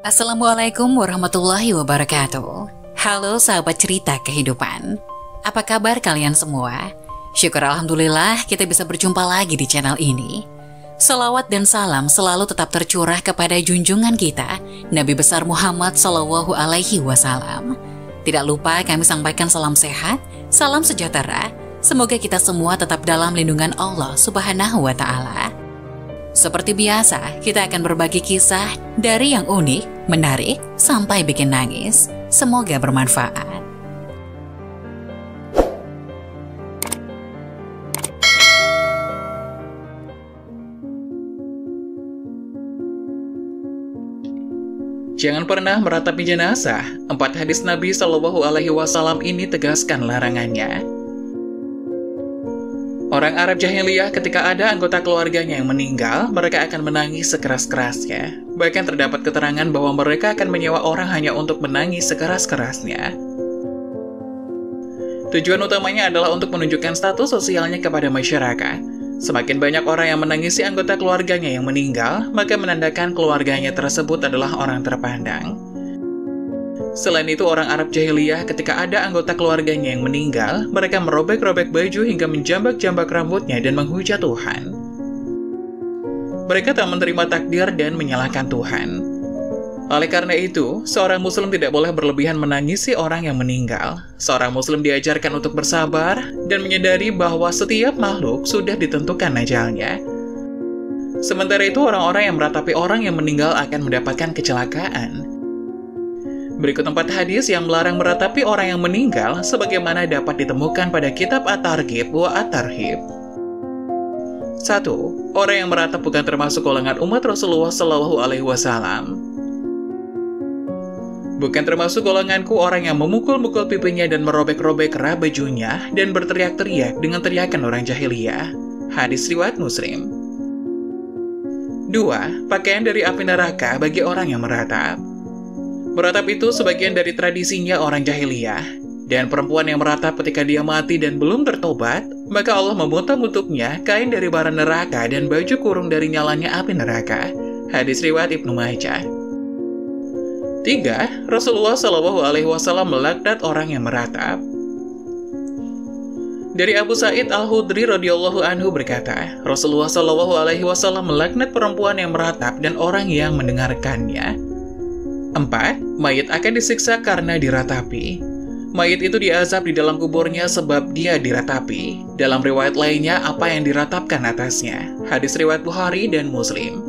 Assalamualaikum warahmatullahi wabarakatuh. Halo sahabat cerita kehidupan. Apa kabar kalian semua? Syukur alhamdulillah kita bisa berjumpa lagi di channel ini. Salawat dan salam selalu tetap tercurah kepada junjungan kita, Nabi besar Muhammad Sallallahu Alaihi Wasallam. Tidak lupa kami sampaikan salam sehat, salam sejahtera. Semoga kita semua tetap dalam lindungan Allah Subhanahu wa Ta'ala. Seperti biasa, kita akan berbagi kisah dari yang unik, menarik, sampai bikin nangis. Semoga bermanfaat. Jangan pernah meratapi jenazah. 4 hadis Nabi Shallallahu Alaihi Wasallam ini tegaskan larangannya. Orang Arab jahiliyah ketika ada anggota keluarganya yang meninggal, mereka akan menangis sekeras-kerasnya. Bahkan terdapat keterangan bahwa mereka akan menyewa orang hanya untuk menangis sekeras-kerasnya. Tujuan utamanya adalah untuk menunjukkan status sosialnya kepada masyarakat. Semakin banyak orang yang menangisi anggota keluarganya yang meninggal, maka menandakan keluarganya tersebut adalah orang terpandang. Selain itu, orang Arab jahiliyah ketika ada anggota keluarganya yang meninggal, mereka merobek-robek baju hingga menjambak-jambak rambutnya dan menghujat Tuhan. Mereka tak menerima takdir dan menyalahkan Tuhan. Oleh karena itu, seorang muslim tidak boleh berlebihan menangisi orang yang meninggal. Seorang muslim diajarkan untuk bersabar dan menyadari bahwa setiap makhluk sudah ditentukan ajalnya. Sementara itu, orang-orang yang meratapi orang yang meninggal akan mendapatkan kecelakaan. Berikut 4 hadis yang melarang meratapi orang yang meninggal sebagaimana dapat ditemukan pada kitab At-Targhib wa At-Tarhib. 1. Orang yang meratap bukan termasuk golongan umat Rasulullah Shallallahu Alaihi Wasallam. Bukan termasuk golonganku orang yang memukul-mukul pipinya dan merobek-robek kerah bajunya dan berteriak-teriak dengan teriakan orang jahiliyah. Hadis riwayat Muslim. 2. Pakaian dari api neraka bagi orang yang meratap. Meratap itu sebagian dari tradisinya orang jahiliyah, dan perempuan yang meratap ketika dia mati dan belum tertobat, maka Allah memotong untuknya kain dari bara neraka dan baju kurung dari nyalanya api neraka. Hadis riwayat Ibnu Majah. 3. Rasulullah Shallallahu Alaihi Wasallam melaknat orang yang meratap. Dari Abu Sa'id Al-Khudri radhiyallahu anhu berkata, Rasulullah Shallallahu Alaihi Wasallam melaknat perempuan yang meratap dan orang yang mendengarkannya. 4. Mayit akan disiksa karena diratapi. Mayit itu diazab di dalam kuburnya sebab dia diratapi. Dalam riwayat lainnya, apa yang diratapkan atasnya. Hadis riwayat Bukhari dan Muslim.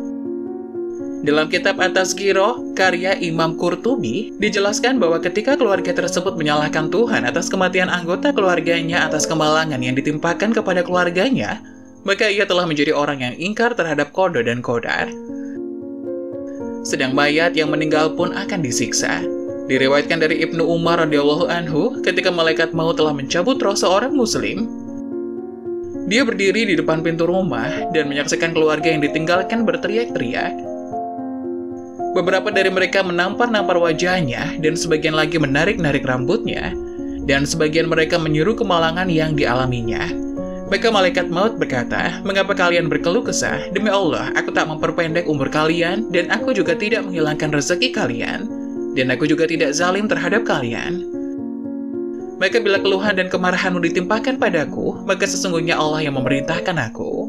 Dalam kitab At-Tazkirah, karya Imam Qurtubi, dijelaskan bahwa ketika keluarga tersebut menyalahkan Tuhan atas kematian anggota keluarganya atas kemalangan yang ditimpakan kepada keluarganya, maka ia telah menjadi orang yang ingkar terhadap qada dan qadar. Sedang mayat yang meninggal pun akan disiksa. Diriwayatkan dari Ibnu Umar radhiyallahu anhu, ketika malaikat maut telah mencabut roh seorang muslim, dia berdiri di depan pintu rumah dan menyaksikan keluarga yang ditinggalkan berteriak-teriak. Beberapa dari mereka menampar-nampar wajahnya dan sebagian lagi menarik-narik rambutnya, dan sebagian mereka menyuruh kemalangan yang dialaminya. Maka malaikat maut berkata, mengapa kalian berkeluh kesah? Demi Allah, aku tak memperpendek umur kalian, dan aku juga tidak menghilangkan rezeki kalian, dan aku juga tidak zalim terhadap kalian. Maka bila keluhan dan kemarahanmu ditimpakan padaku, maka sesungguhnya Allah yang memerintahkan aku.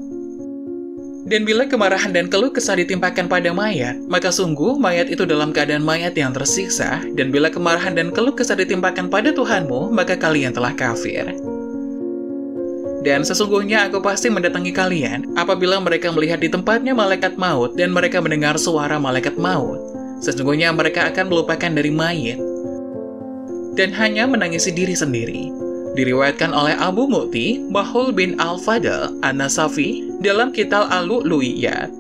Dan bila kemarahan dan keluh kesah ditimpakan pada mayat, maka sungguh mayat itu dalam keadaan mayat yang tersiksa, dan bila kemarahan dan keluh kesah ditimpakan pada Tuhanmu, maka kalian telah kafir. Dan sesungguhnya aku pasti mendatangi kalian apabila mereka melihat di tempatnya malaikat maut dan mereka mendengar suara malaikat maut. Sesungguhnya mereka akan melupakan dari mayit dan hanya menangisi diri sendiri. Diriwayatkan oleh Abu Mu'ti, Bahul bin Al-Fadl An-Nasafi dalam kitab Al-Lu'lu'iyat.